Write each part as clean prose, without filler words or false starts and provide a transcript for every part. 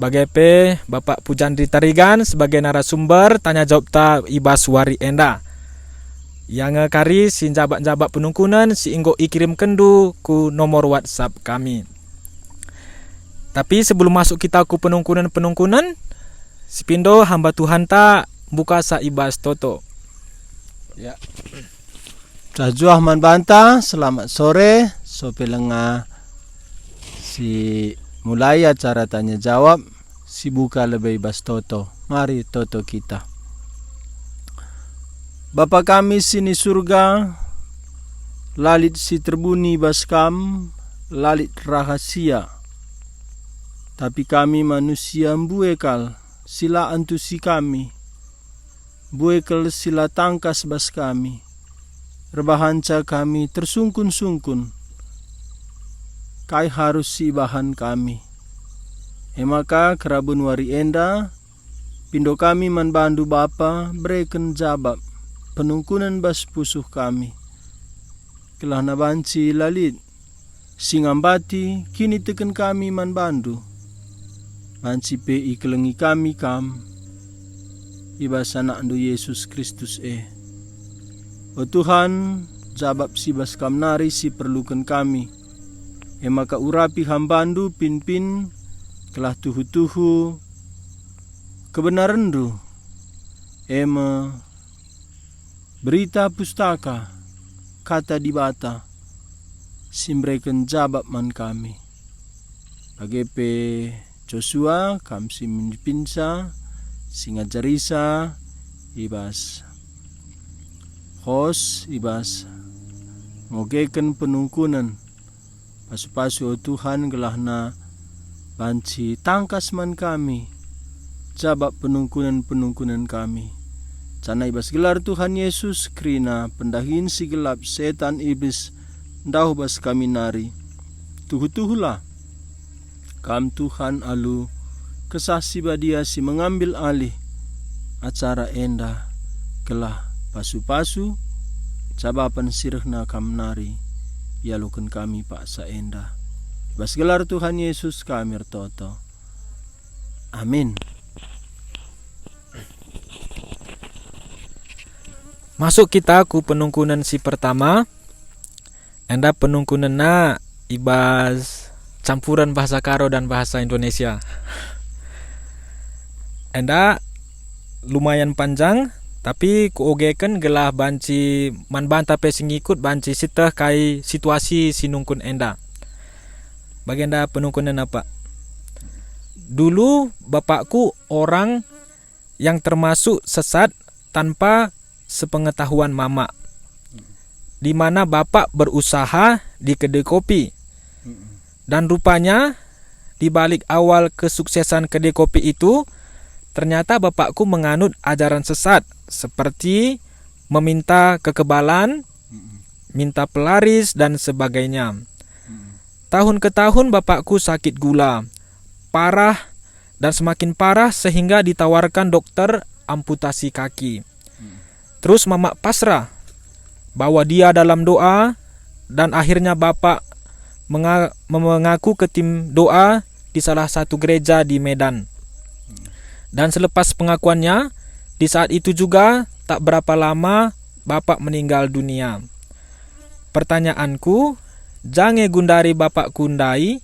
sebagai Bapak Pujandri Tarigan sebagai narasumber tanya jawab ta Ibas Wari Enda. Yang kari si jabat-jabat penungkunan si inggo ikirim kendu ku nomor WhatsApp kami. Tapi sebelum masuk kita ku penungkunan si pindo hamba Tuhan ta buka sa Ibas Toto. Ya. Rajuah man banta, selamat sore. Sopelenga si mulai acara tanya jawab, si buka lebih Ibas Toto. Mari Toto kita. Bapa kami sini surga, lalit si terbuni baskam, lalit rahasia. Tapi kami manusia mbuekal, sila antusi kami. Buekal sila tangkas bas kami. Rebahanca kami tersungkun-sungkun. Kai harus si bahan kami. Emaka kerabun wari enda, pindo kami man bandu bapa, breken jabab. Penungkunan bas pusuh kami. Kelah na banci lalit. Singambati kini teken kami man bandu. Banci pe ikelengi kami kam. Ibas anak andu Yesus Kristus O Tuhan, jabab si bas kam nari si perlukan kami. Maka urapi hambandu pin-pin. Kelah tuhu-tuhu. Kebenaran du. Berita pustaka, kata dibata, simbreken jabab man kami. Bagepe Joshua, kam si minpinsa, singajarisa, ibas. Hos, ibas. Ngogeken penungkunan, pasu-pasu o Tuhan gelahna, banci tangkas man kami, jabab penungkunan kami. Cana ibas gelar Tuhan Yesus krina pendahin si gelap setan iblis ndau bas kami nari. Tuhu-tuhulah. Kam Tuhan alu kesasi badia si mengambil alih acara enda kelah pasu-pasu cabapan sirhna kam nari yalukan kami paksa enda. Ibas gelar Tuhan Yesus kami ertoto. Amin. Masuk kita ku penungkunan si pertama. Enda penungkunan na ibas campuran bahasa Karo dan bahasa Indonesia. Enda lumayan panjang, tapi ku ogeken gelah banci man banta pe singikut banci siteh kai situasi sinungkun enda. Bagenda penungkunan apa? Dulu bapakku orang yang termasuk sesat tanpa sepengetahuan mama, di mana bapak berusaha di kedai kopi, dan rupanya di balik awal kesuksesan kedai kopi itu ternyata bapakku menganut ajaran sesat seperti meminta kekebalan, minta pelaris dan sebagainya. Tahun ke tahun bapakku sakit gula parah dan semakin parah sehingga ditawarkan dokter amputasi kaki. Terus mama pasrah, bawa dia dalam doa, dan akhirnya bapak mengaku ke tim doa di salah satu gereja di Medan. Dan selepas pengakuannya, di saat itu juga tak berapa lama bapak meninggal dunia. Pertanyaanku, jange gundari bapak kundai,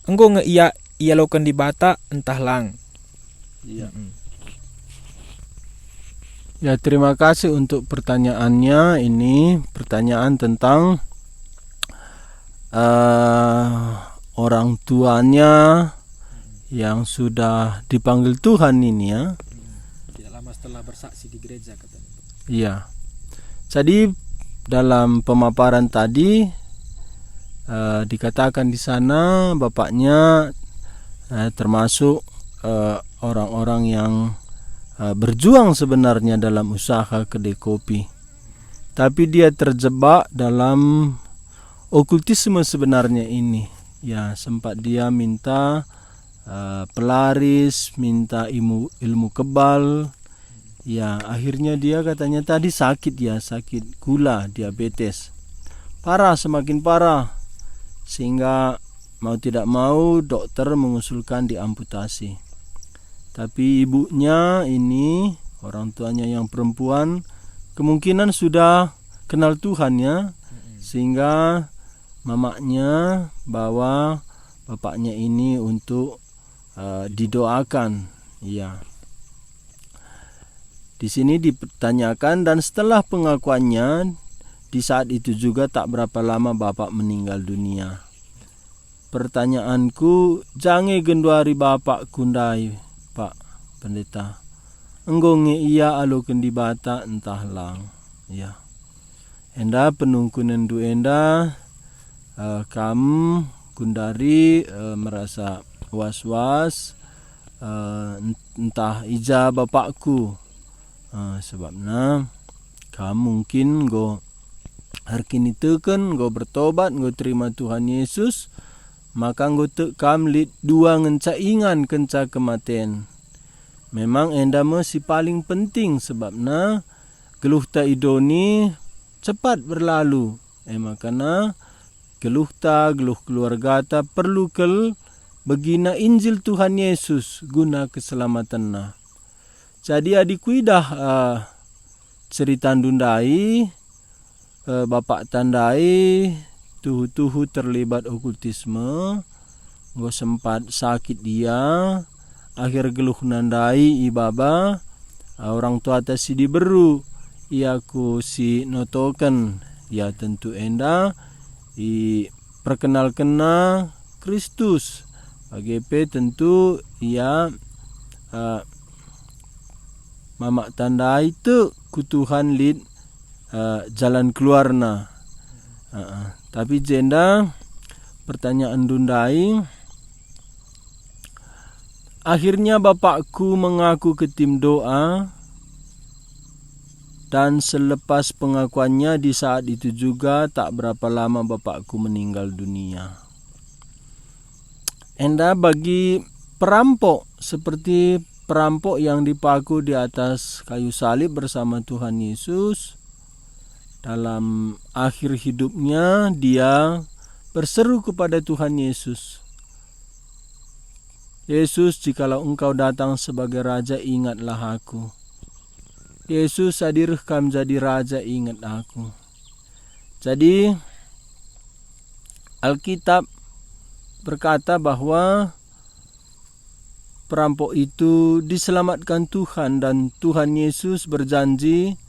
enggo ngeiya loken di bata entah lang. Iya. Ya, terima kasih untuk pertanyaannya. Ini pertanyaan tentang orang tuanya yang sudah dipanggil Tuhan ini ya. Tidak lama setelah bersaksi di gereja katanya. Iya. Jadi dalam pemaparan tadi dikatakan di sana bapaknya termasuk orang-orang yang berjuang sebenarnya dalam usaha kedai kopi, tapi dia terjebak dalam okultisme sebenarnya ini. Ya, sempat dia minta pelaris, minta ilmu kebal. Ya, akhirnya dia katanya tadi sakit gula, diabetes. Parah, semakin parah. Sehingga mau tidak mau dokter mengusulkan diamputasi. Tapi ibunya ini, orang tuanya yang perempuan, kemungkinan sudah kenal Tuhan ya, sehingga mamanya bawa bapaknya ini untuk didoakan. Ya. Di sini dipertanyakan, dan setelah pengakuannya, di saat itu juga tak berapa lama bapak meninggal dunia. Pertanyaanku, jange genduari bapak kundai, Pak Pendeta. Enggonge ia alo kendi bata entah lang. Ya. Enda penungkunan du enda kamu kundari merasa was-was entah ija bapakku. Sebabnya kamu mungkin go harkini teken go bertobat go terima Tuhan Yesus, maka go tekam lit dua ngenca ingan kenca kematian. Memang enda masih paling penting, sebabnya geluh ta idoni cepat berlalu. Makana geluh keluarga ta perlu kel begina Injil Tuhan Yesus guna keselamatan na. Jadi adikku dah cerita dundai, bapak tandai tuhu terlibat okultisme, go sempat sakit dia, akhir geluh nandai ibaba, orang tua ta si diberu, iaku si notoken, ya tentu enda i perkenalkena Kristus. AGP tentu ia mama tanda itu kutuhan lid jalan keluarna. Tapi jenda pertanyaan dundai, akhirnya bapakku mengaku ke tim doa, dan selepas pengakuannya di saat itu juga tak berapa lama bapakku meninggal dunia. Enda bagi perampok seperti perampok yang dipaku di atas kayu salib bersama Tuhan Yesus, dalam akhir hidupnya dia berseru kepada Tuhan Yesus, Yesus, jikalau engkau datang sebagai Raja, ingatlah aku. Yesus, hadir kam jadi Raja, ingat aku. Jadi Alkitab berkata bahwa perampok itu diselamatkan Tuhan, dan Tuhan Yesus berjanji,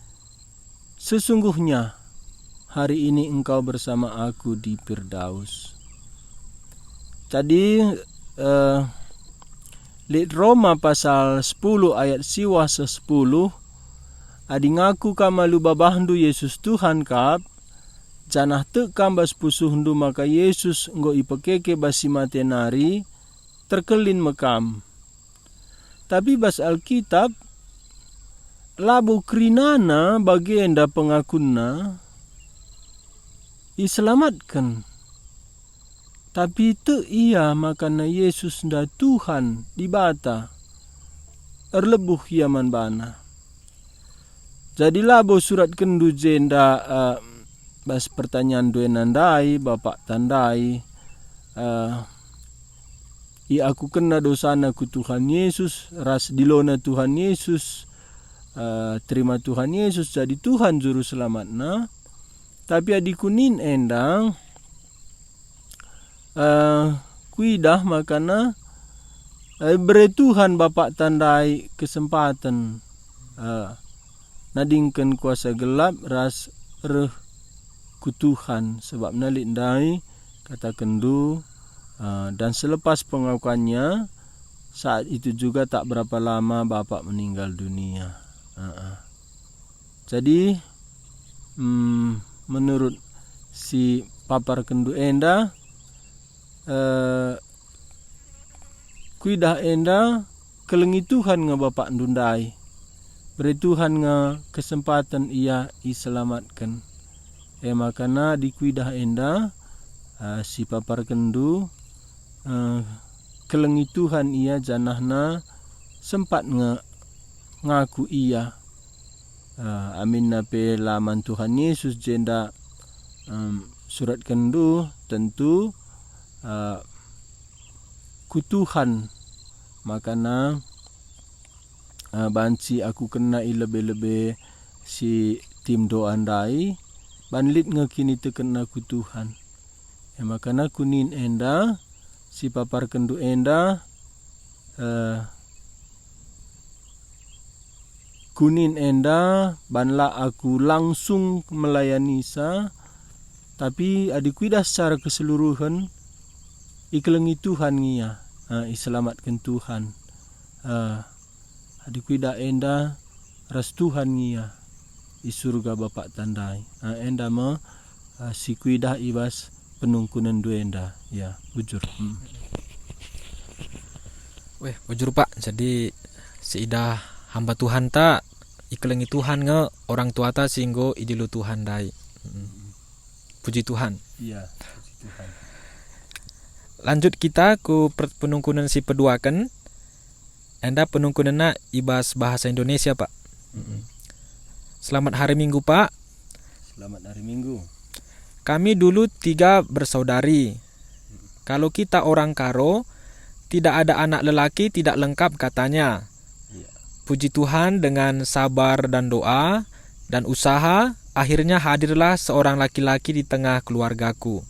sesungguhnya hari ini engkau bersama aku di Firdaus. Jadi lihat Roma pasal 10 ayat siwa 10, adi ngaku kamalu babahndu Yesus Tuhan kap, janah tekam bas pusuhndu maka Yesus nggo ipekeke basi matenari terkelin mekam. Tapi bas Alkitab labu krinana bagi enda pengakunna iselamatkan. Tapi itu ia makana Yesus nda Tuhan dibata erlebuh yaman bana. Jadi labo surat kendu jenda bas pertanyaan dua nandai bapak tandai i aku kena dosana ku Tuhan Yesus, ras dilona Tuhan Yesus, terima Tuhan Yesus jadi Tuhan juru selamatna. Tapi adikunin endang kuidah makana beri Tuhan bapak tandai kesempatan nadingkan kuasa gelap ras ku Tuhan, sebab nalindai kata kendu, dan selepas pengakuannya saat itu juga tak berapa lama bapak meninggal dunia. Jadi menurut si papar kendu enda, kuidah enda kelengi Tuhan nga bapak ndundai, beri Tuhan nga kesempatan ia iselamatkan. Makana di kuidah enda si papar kendu kelengi Tuhan ia janahna sempat ngaku ia. Amin nape laman Tuhan Yesus jenda surat kendu tentu ku Tuhan. Makana banci aku kena lebih-lebih si tim doa andai banlit ngekini tekena ku Tuhan. Makana kunin enda si papar kendu enda kunin enda banla aku langsung melayani sa, tapi adikuida secara keseluruhan ikelengi Tuhan ngia, iselamatkan Tuhan. Adikuida enda ras Tuhan ngia i surga Bapak tandai. Enda me si kuida ibas penungkunan du enda, ya bujur. Weh, bujur Pak. Jadi seidah hamba Tuhan ta ikelengi Tuhan nge orang tua ta singgo idilu Tuhan dai. Puji Tuhan. Iya, puji Tuhan. Lanjut kita ku penungkunan si peduakan. Enda penungkunanna ibas bahasa Indonesia Pak. Selamat hari Minggu Pak. Selamat hari Minggu. Kami dulu 3 bersaudari. Kalau kita orang Karo, tidak ada anak lelaki tidak lengkap katanya. Puji Tuhan dengan sabar dan doa dan usaha, akhirnya hadirlah seorang laki-laki di tengah keluargaku.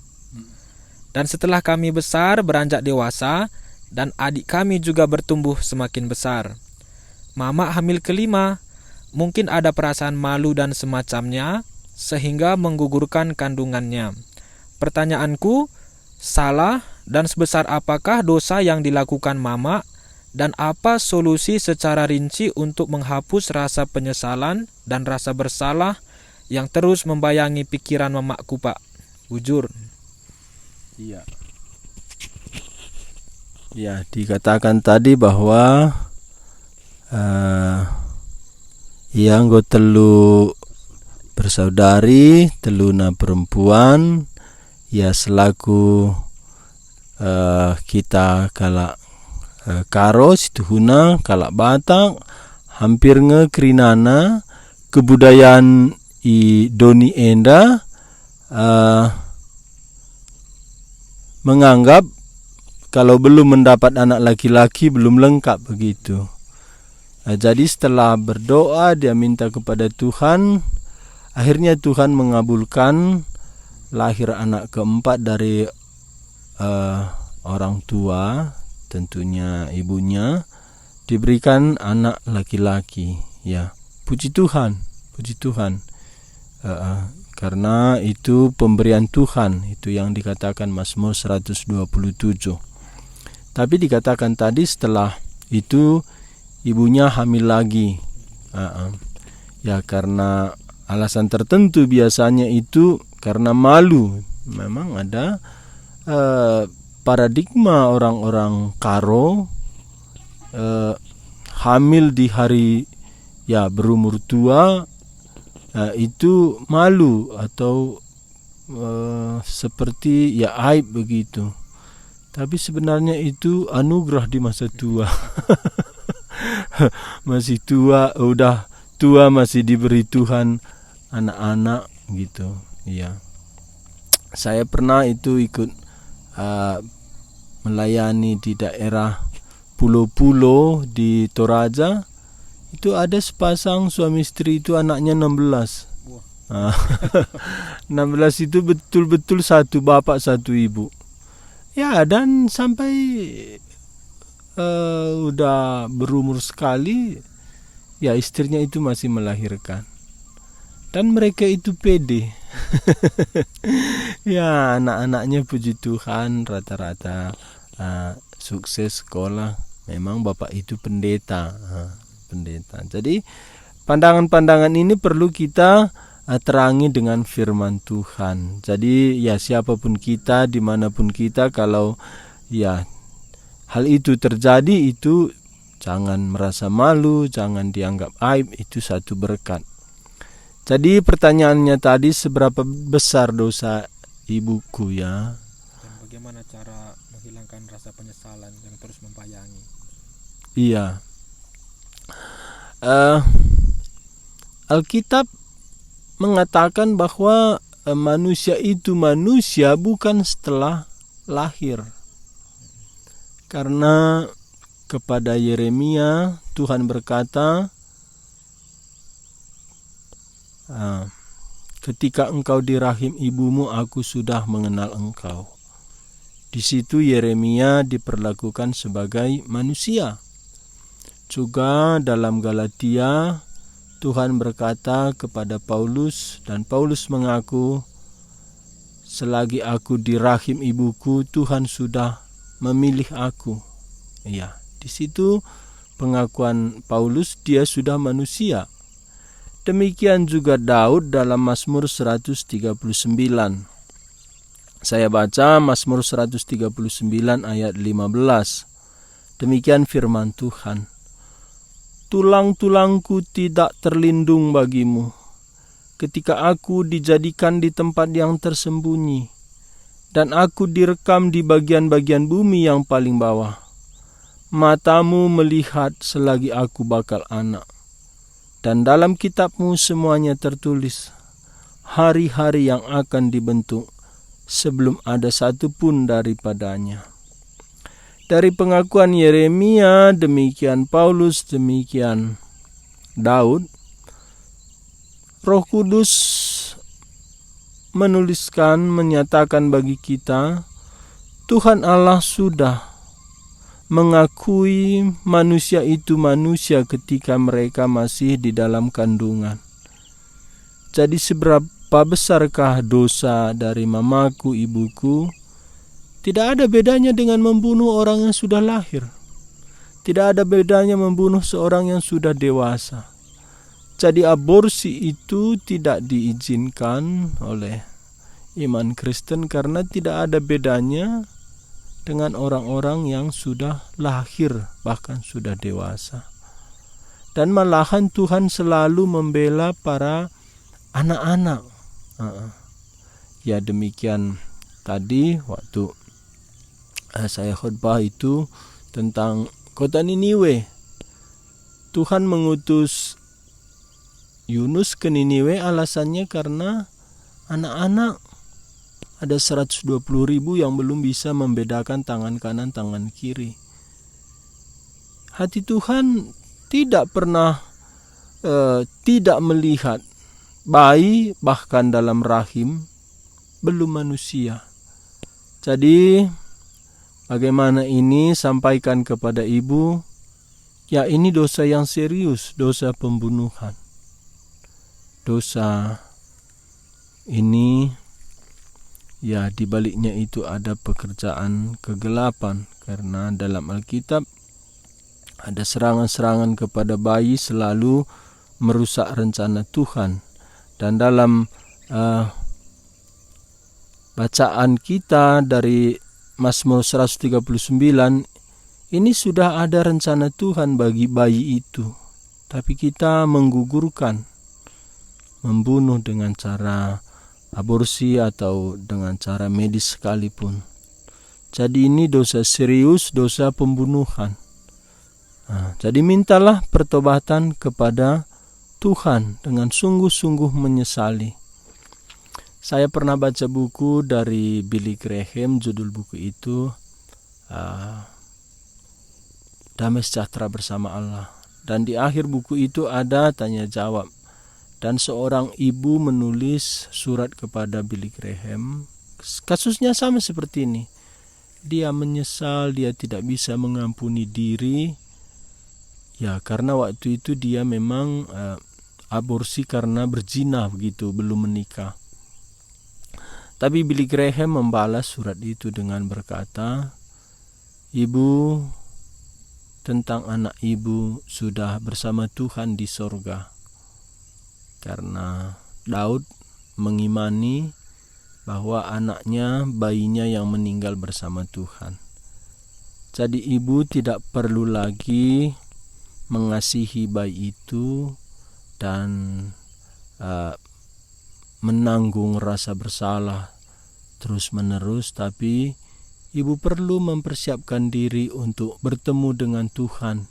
Dan setelah kami besar, beranjak dewasa, dan adik kami juga bertumbuh semakin besar. Mama hamil ke-5, mungkin ada perasaan malu dan semacamnya, sehingga menggugurkan kandungannya. Pertanyaanku, salah dan sebesar apakah dosa yang dilakukan Mama, dan apa solusi secara rinci untuk menghapus rasa penyesalan dan rasa bersalah yang terus membayangi pikiran mamaku Pak? Bujur. Iya. Ya, dikatakan tadi bahwa yang telu bersaudari, teluna perempuan, ya selaku kita kalak Karo situhuna kalak Batak hampir ngekrinana kebudayaan i doni enda menganggap kalau belum mendapat anak laki-laki belum lengkap begitu. Jadi setelah berdoa dia minta kepada Tuhan, akhirnya Tuhan mengabulkan lahir anak keempat dari orang tua, tentunya ibunya, diberikan anak laki-laki. Ya, puji Tuhan, puji Tuhan. Karena itu pemberian Tuhan, itu yang dikatakan Mazmur 127. Tapi dikatakan tadi setelah itu ibunya hamil lagi. Ya karena alasan tertentu, biasanya itu karena malu. Memang ada paradigma orang-orang Karo hamil di hari ya berumur tua itu malu atau seperti ya aib begitu. Tapi sebenarnya itu anugerah di masa tua. Masih tua, udah tua masih diberi Tuhan anak-anak gitu. Iya. Saya pernah itu ikut melayani di daerah pulau-pulau di Toraja. Itu ada sepasang suami istri itu anaknya 16. 16 itu betul-betul satu bapak satu ibu. Ya, dan sampai udah berumur sekali, ya istrinya itu masih melahirkan. Dan mereka itu pede. Ya, anak-anaknya puji Tuhan rata-rata sukses sekolah. Memang bapak itu pendeta. Pendeta. Jadi pandangan-pandangan ini perlu kita terangi dengan firman Tuhan. Jadi ya siapapun kita, dimanapun kita, kalau ya hal itu terjadi, itu jangan merasa malu, jangan dianggap aib, itu satu berkat. Jadi pertanyaannya tadi, seberapa besar dosa ibuku ya? Dan bagaimana cara menghilangkan rasa penyesalan yang terus membayangi? Iya. Alkitab mengatakan bahwa manusia itu manusia bukan setelah lahir. Karena kepada Yeremia Tuhan berkata, ketika engkau di rahim ibumu, aku sudah mengenal engkau. Di situ Yeremia diperlakukan sebagai manusia. Juga dalam Galatia, Tuhan berkata kepada Paulus, dan Paulus mengaku, selagi aku di rahim ibuku, Tuhan sudah memilih aku. Ya, di situ pengakuan Paulus, dia sudah manusia. Demikian juga Daud dalam Mazmur 139. Saya baca Mazmur 139 ayat 15. Demikian firman Tuhan. Tulang-tulangku tidak terlindung bagimu, ketika aku dijadikan di tempat yang tersembunyi, dan aku direkam di bagian-bagian bumi yang paling bawah. Matamu melihat selagi aku bakal anak, dan dalam kitabmu semuanya tertulis, hari-hari yang akan dibentuk, sebelum ada satu pun daripadanya. Dari pengakuan Yeremia, demikian Paulus, demikian Daud, Roh Kudus menyatakan bagi kita, Tuhan Allah sudah mengakui manusia itu manusia ketika mereka masih di dalam kandungan. Jadi seberapa besarkah dosa dari mamaku, ibuku, tidak ada bedanya dengan membunuh orang yang sudah lahir. Tidak ada bedanya membunuh seorang yang sudah dewasa. Jadi aborsi itu tidak diizinkan oleh iman Kristen karena tidak ada bedanya dengan orang-orang yang sudah lahir, bahkan sudah dewasa. Dan malahan Tuhan selalu membela para anak-anak. Ya, demikian tadi waktu saya khutbah itu tentang kota Niniwe. Tuhan mengutus Yunus ke Niniwe alasannya karena anak-anak, ada 120.000 yang belum bisa membedakan tangan kanan, tangan kiri. Hati Tuhan tidak pernah tidak melihat bayi bahkan dalam rahim belum manusia. Jadi bagaimana ini sampaikan kepada ibu, ya ini dosa yang serius, dosa pembunuhan. Dosa ini, ya di baliknya itu ada pekerjaan kegelapan, karena dalam Alkitab ada serangan-serangan kepada bayi selalu merusak rencana Tuhan. Dan dalam bacaan kita dari Mazmur 139, ini sudah ada rencana Tuhan bagi bayi itu, tapi kita menggugurkan, membunuh dengan cara aborsi atau dengan cara medis sekalipun. Jadi ini dosa serius, dosa pembunuhan. Jadi mintalah pertobatan kepada Tuhan dengan sungguh-sungguh menyesali. Saya pernah baca buku dari Billy Graham, judul buku itu Damai Sejahtera Bersama Allah. Dan di akhir buku itu ada tanya jawab. Dan seorang ibu menulis surat kepada Billy Graham. Kasusnya sama seperti ini. Dia menyesal, dia tidak bisa mengampuni diri. Ya, karena waktu itu dia memang aborsi karena berzina begitu, belum menikah. Tapi Billy Graham membalas surat itu dengan berkata, "Ibu, tentang anak ibu sudah bersama Tuhan di sorga." Karena Daud mengimani bahwa anaknya, bayinya yang meninggal bersama Tuhan. Jadi ibu tidak perlu lagi mengasihi bayi itu dan menanggung rasa bersalah terus-menerus, tapi ibu perlu mempersiapkan diri untuk bertemu dengan Tuhan,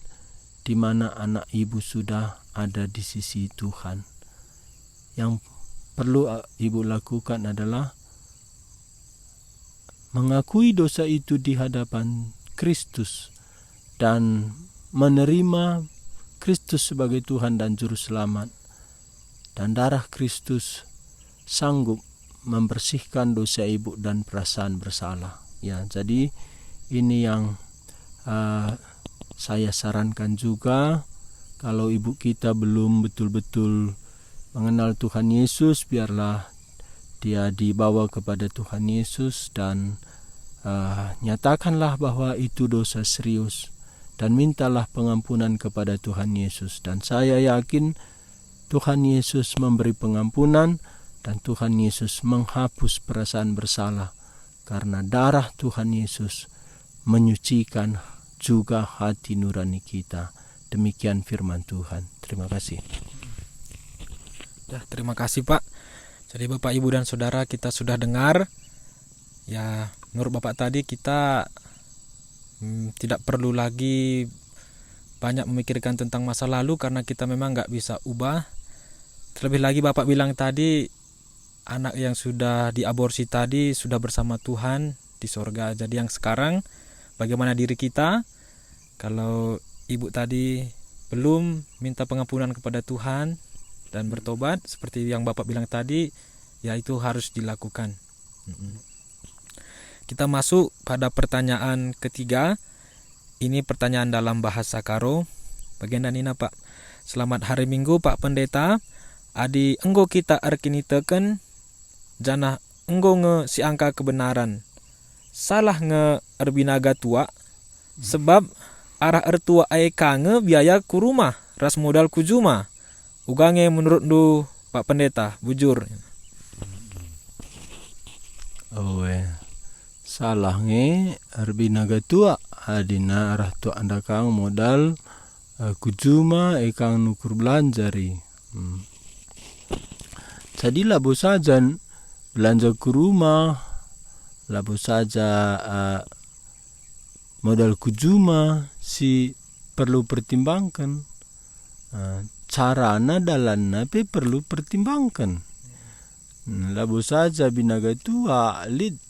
di mana anak ibu sudah ada di sisi Tuhan. Yang perlu ibu lakukan adalah mengakui dosa itu di hadapan Kristus dan menerima Kristus sebagai Tuhan dan Juru Selamat. Dan darah Kristus sanggup membersihkan dosa ibu dan perasaan bersalah. Ya, jadi ini yang saya sarankan juga, kalau ibu kita belum betul-betul mengenal Tuhan Yesus, biarlah dia dibawa kepada Tuhan Yesus dan nyatakanlah bahwa itu dosa serius dan mintalah pengampunan kepada Tuhan Yesus. Dan saya yakin Tuhan Yesus memberi pengampunan dan Tuhan Yesus menghapus perasaan bersalah karena darah Tuhan Yesus menyucikan juga hati nurani kita. Demikian firman Tuhan. Terima kasih. Ya, terima kasih Pak. Jadi Bapak, Ibu, dan Saudara, kita sudah dengar. Ya, menurut Bapak tadi kita tidak perlu lagi banyak memikirkan tentang masa lalu karena kita memang nggak bisa ubah. Terlebih lagi Bapak bilang tadi, anak yang sudah diaborsi tadi sudah bersama Tuhan di sorga. Jadi yang sekarang, bagaimana diri kita? Kalau Ibu tadi belum minta pengampunan kepada Tuhan dan bertobat, seperti yang Bapak bilang tadi, ya itu harus dilakukan. Kita masuk pada pertanyaan ketiga. Ini pertanyaan dalam bahasa Karo. Bagian dan ini Pak. Selamat hari Minggu Pak Pendeta. Adi enggo kita arkini teken jana enggo nge si angka kebenaran. Salah nge erbinaga tua sebab arah ertua aeka nge biaya ku rumah ras modal kujuma. Ugange menurut du Pak Pendeta, bujur. Salah nge erbinaga tua adina arah tua anda kang modal kujuma ekang nukur belanjari. Jadi labo saja belanja ke rumah, labo saja modal kujuma si perlu pertimbangkan. Carana dalanna pe perlu pertimbangkan. Labo saja binaga tua lid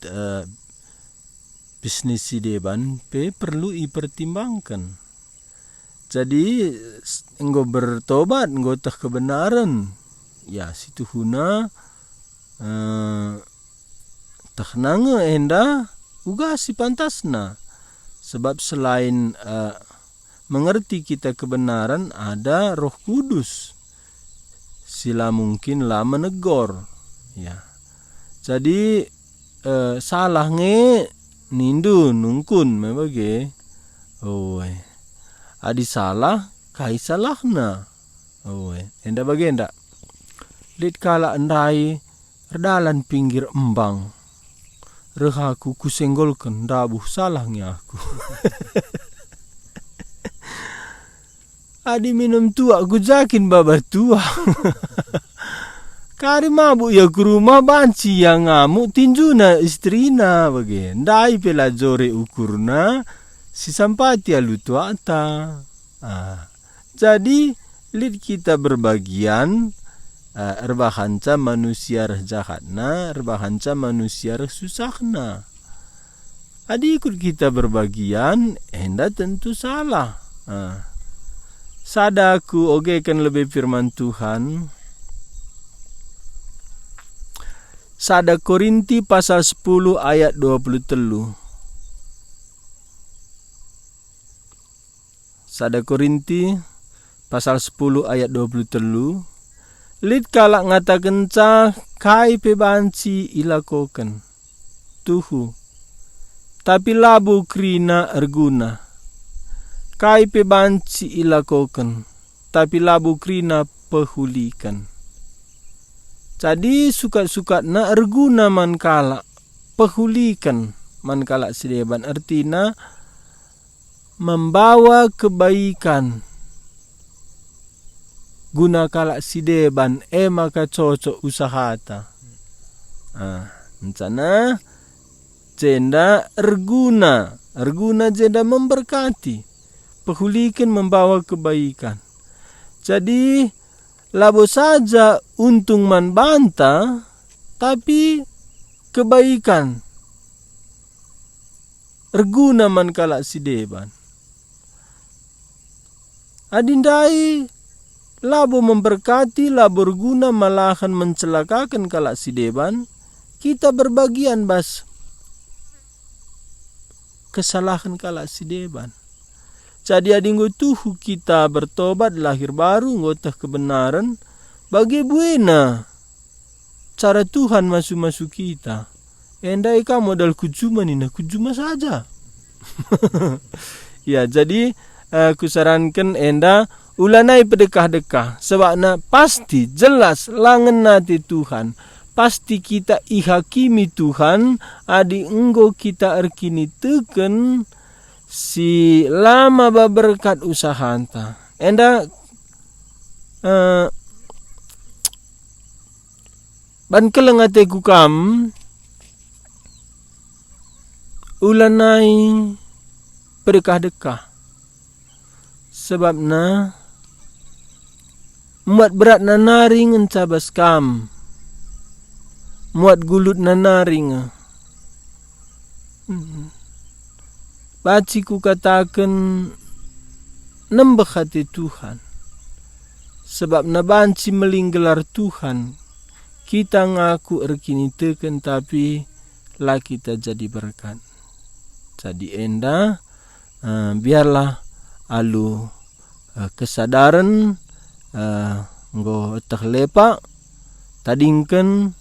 bisnis si deban pe perlu ipertimbangkan. Jadi enggo bertobat, enggo tah kebenaran. Ya situ huna taknanga enda uga si pantasna. Sebab selain mengerti kita kebenaran, ada Roh Kudus. Sila mungkin lah menegur. Ya. Jadi salah nge nindu nungkun membagi. Adi salah kai salahna. Enda bagi enda. Lid kala endai redalan pinggir embang. Rehaku kusenggolkan dabuh salahnya aku. Adi minum tua gujakin baba tua. Kari mabuk ya ke rumah banci yang ngamuk tinjuna istrina bagi. Ndai pela jore ukurna si sampati alu tua ta. Jadi lid kita berbagian. Erbahanca manusia jahatna, erbahanca manusia susahna. Adi ikut kita berbagian, enda tentu salah. Sadaku ogekan lebih firman Tuhan. Sada Korinti pasal 10 ayat 23. Sada Korinti pasal 10 ayat 23. Lid kalak ngata kenca kai pebanci ilakokan tuhu tapi labu krina erguna kai pebanci ilakokan tapi labu krina pehulikan. Jadi sukat-sukat na erguna man kalak pehulikan man kalak sedeban artina membawa kebaikan. Guna kalak sideban maka cocok usahata. Rencana jenda erguna jenda memberkati, pehulikan membawa kebaikan. Jadi labo saja untung man banta, tapi kebaikan erguna man kalak sideban. Adindai labo memberkati, labo berguna malahan mencelakakan kalak sideban, kita berbagian bas kesalahan kalak sideban. Jadi adinggo tuhu kita bertobat lahir baru ngotah kebenaran, bagi buena cara Tuhan masuk kita. Endai ka modal kujuma nina kujuma saja. Ya, jadi kusarankan enda ulanai pedekah-dekah sebabna pasti jelas langen nati Tuhan. Pasti kita ihakimi Tuhan, adi enggo kita erkini teken si lama berkat usaha anta. Enda ban kelengate kukam ulanai pedekah-dekah sebabna muat berat nanaring encabas kam, muat gulut nanaring. Baci ku katakan nembah hati Tuhan, sebab nabanci melinggelar Tuhan, kita ngaku erkini teken tapi lah kita jadi berkat. Jadi enda biarlah alu kesadaran nggo terlepak tadingken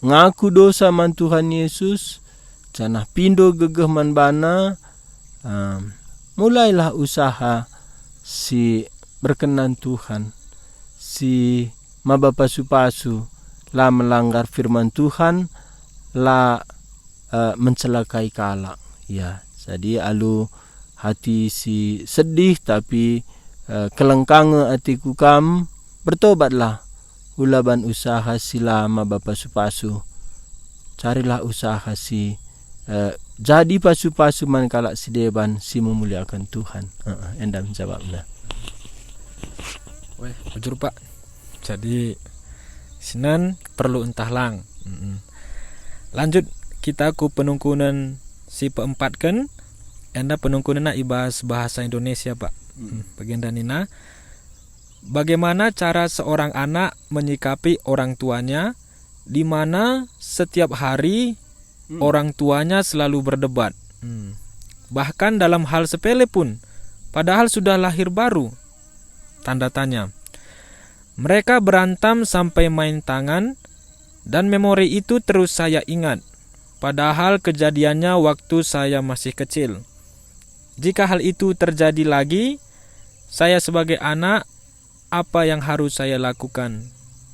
ngaku dosa man Tuhan Yesus, canah pindo gegeh man bana, mulailah usaha si berkenan Tuhan, si maba pasu-pasu la melanggar firman Tuhan, la mencelakai kalak. Ya, jadi alu hati si sedih tapi kelengkang hatiku kam, bertobatlah ulaban usaha sila maba pasu-pasu, carilah usaha si jadi pasu-pasu man kalak si deban si memuliakan Tuhan. Enda menjawabnya. Weh, jujur Pak. Jadi sinan perlu entah lang. Lanjut kita ku penungkunan si peempatkan. Enda penungkunan ibas bahasa Indonesia Pak. Bagian nina. Bagaimana cara seorang anak menyikapi orang tuanya, di mana setiap hari orang tuanya selalu berdebat. Bahkan dalam hal sepele pun, padahal sudah lahir baru. Tanda tanya. Mereka berantem sampai main tangan, dan memori itu terus saya ingat. Padahal kejadiannya waktu saya masih kecil. Jika hal itu terjadi lagi, saya sebagai anak, apa yang harus saya lakukan?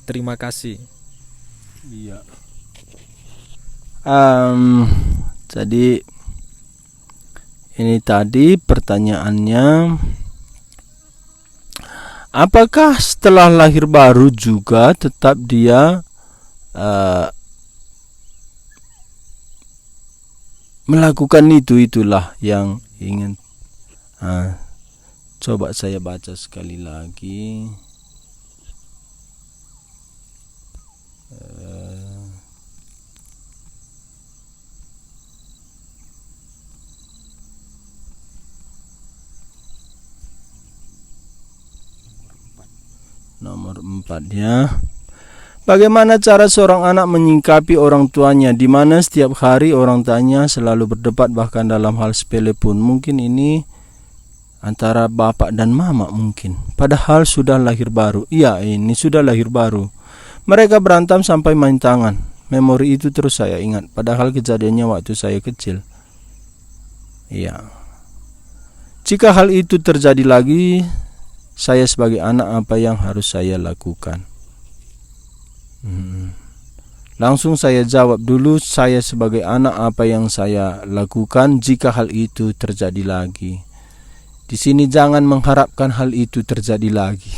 Terima kasih. Iya. Jadi ini tadi pertanyaannya, apakah setelah lahir baru juga tetap dia melakukan itulah yang ingin. Coba saya baca sekali lagi. Nomor 4 ya. Bagaimana cara seorang anak menyikapi orang tuanya, di mana setiap hari orang tuanya selalu berdebat bahkan dalam hal sepele pun. Mungkin ini antara bapak dan mama mungkin. Padahal sudah lahir baru. Iya, ini sudah lahir baru. Mereka berantem sampai main tangan. Memori itu terus saya ingat. Padahal kejadiannya waktu saya kecil. Iya. Jika hal itu terjadi lagi, saya sebagai anak apa yang harus saya lakukan? Langsung saya jawab dulu, saya sebagai anak apa yang saya lakukan jika hal itu terjadi lagi. Di sini jangan mengharapkan hal itu terjadi lagi.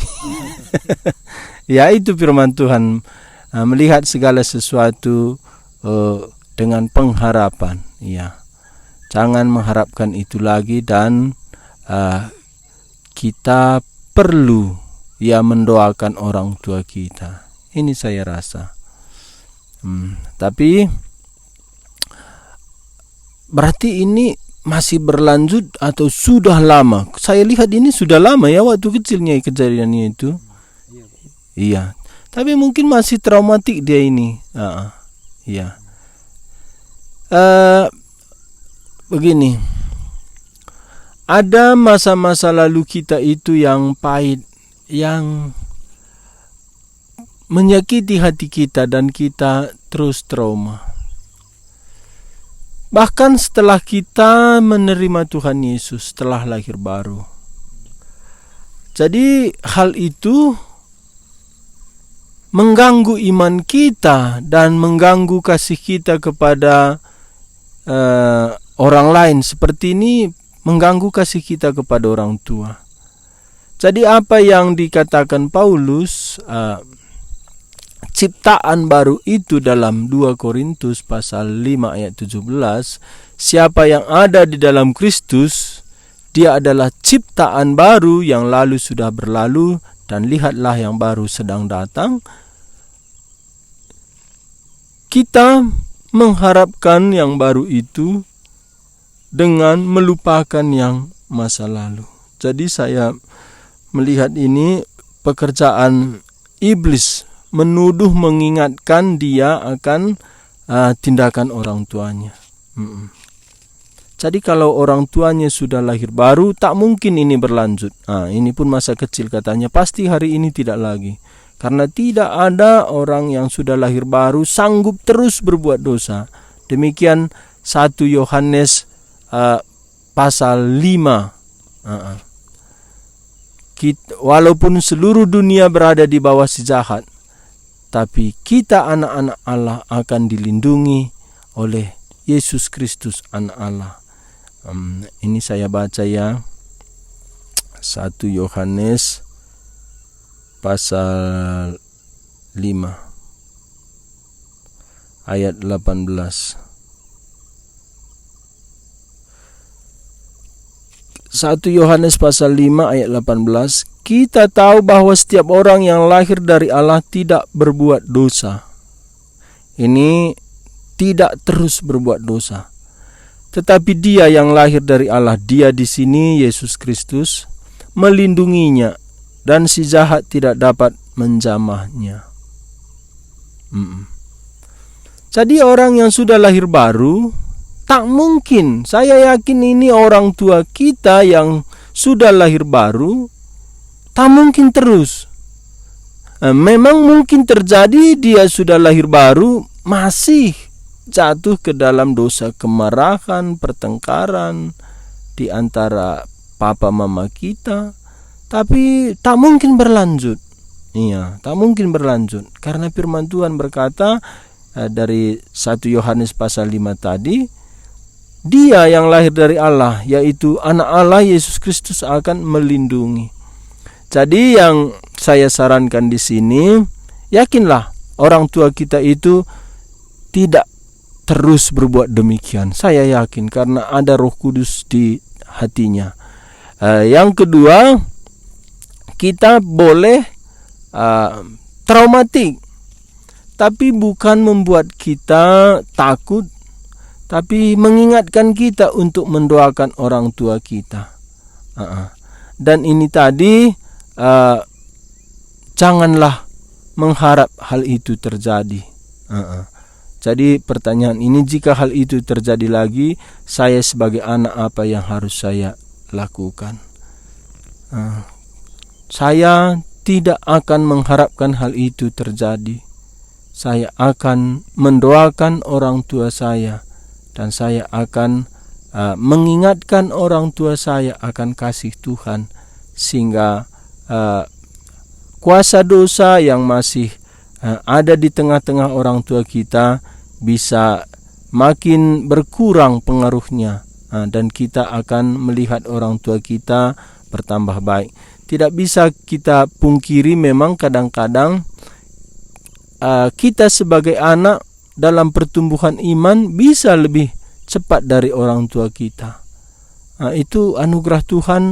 Ya, itu firman Tuhan, melihat segala sesuatu dengan pengharapan. Ya, jangan mengharapkan itu lagi, dan kita perlu mendoakan orang tua kita. Ini saya rasa. Tapi berarti ini masih berlanjut atau sudah lama? Saya lihat ini sudah lama ya, waktu kecilnya kejadiannya itu. Iya. Tapi mungkin masih traumatik dia ini. Iya. Begini. Ada masa-masa lalu kita itu yang pahit, yang menyakiti hati kita dan kita terus trauma. Bahkan setelah kita menerima Tuhan Yesus setelah lahir baru. Jadi hal itu mengganggu iman kita dan mengganggu kasih kita kepada orang lain. Seperti ini mengganggu kasih kita kepada orang tua. Jadi apa yang dikatakan Paulus, ciptaan baru itu dalam 2 Korintus pasal 5 ayat 17, siapa yang ada di dalam Kristus, dia adalah ciptaan baru, yang lalu sudah berlalu dan lihatlah yang baru sedang datang. Kita mengharapkan yang baru itu dengan melupakan yang masa lalu. Jadi saya melihat ini pekerjaan iblis, menuduh, mengingatkan dia akan tindakan orang tuanya. Jadi kalau orang tuanya sudah lahir baru, tak mungkin ini berlanjut. Ini pun masa kecil katanya, pasti hari ini tidak lagi. Karena tidak ada orang yang sudah lahir baru sanggup terus berbuat dosa. Demikian 1 Yohanes pasal 5. Walaupun seluruh dunia berada di bawah si jahat, tapi kita anak-anak Allah akan dilindungi oleh Yesus Kristus anak Allah. Ini saya baca ya, 1 Yohanes pasal 5 ayat 18. 1 Yohanes pasal 5 ayat 18, kita tahu bahwa setiap orang yang lahir dari Allah tidak berbuat dosa. Ini tidak terus berbuat dosa. Tetapi dia yang lahir dari Allah, dia di sini Yesus Kristus, melindunginya dan si jahat tidak dapat menjamahnya. Jadi orang yang sudah lahir baru, tak mungkin, saya yakin ini orang tua kita yang sudah lahir baru, tak mungkin terus. Memang mungkin terjadi dia sudah lahir baru, masih jatuh ke dalam dosa kemarahan, pertengkaran di antara papa mama kita, tapi tak mungkin berlanjut. Iya, tak mungkin berlanjut. Karena firman Tuhan berkata dari 1 Yohanes pasal 5 tadi, dia yang lahir dari Allah, yaitu anak Allah Yesus Kristus, akan melindungi. Jadi yang saya sarankan di sini, yakinlah orang tua kita itu tidak terus berbuat demikian. Saya yakin karena ada Roh Kudus di hatinya. Yang kedua, kita boleh traumatik, tapi bukan membuat kita takut, tapi mengingatkan kita untuk mendoakan orang tua kita. Dan ini tadi, janganlah mengharap hal itu terjadi. Jadi pertanyaan ini, jika hal itu terjadi lagi, saya sebagai anak apa yang harus saya lakukan? Saya tidak akan mengharapkan hal itu terjadi. Saya akan mendoakan orang tua saya, dan saya akan mengingatkan orang tua saya akan kasih Tuhan, sehingga kuasa dosa yang masih ada di tengah-tengah orang tua kita bisa makin berkurang pengaruhnya, dan kita akan melihat orang tua kita bertambah baik. Tidak bisa kita pungkiri, memang kadang-kadang kita sebagai anak dalam pertumbuhan iman bisa lebih cepat dari orang tua kita. Itu anugerah Tuhan,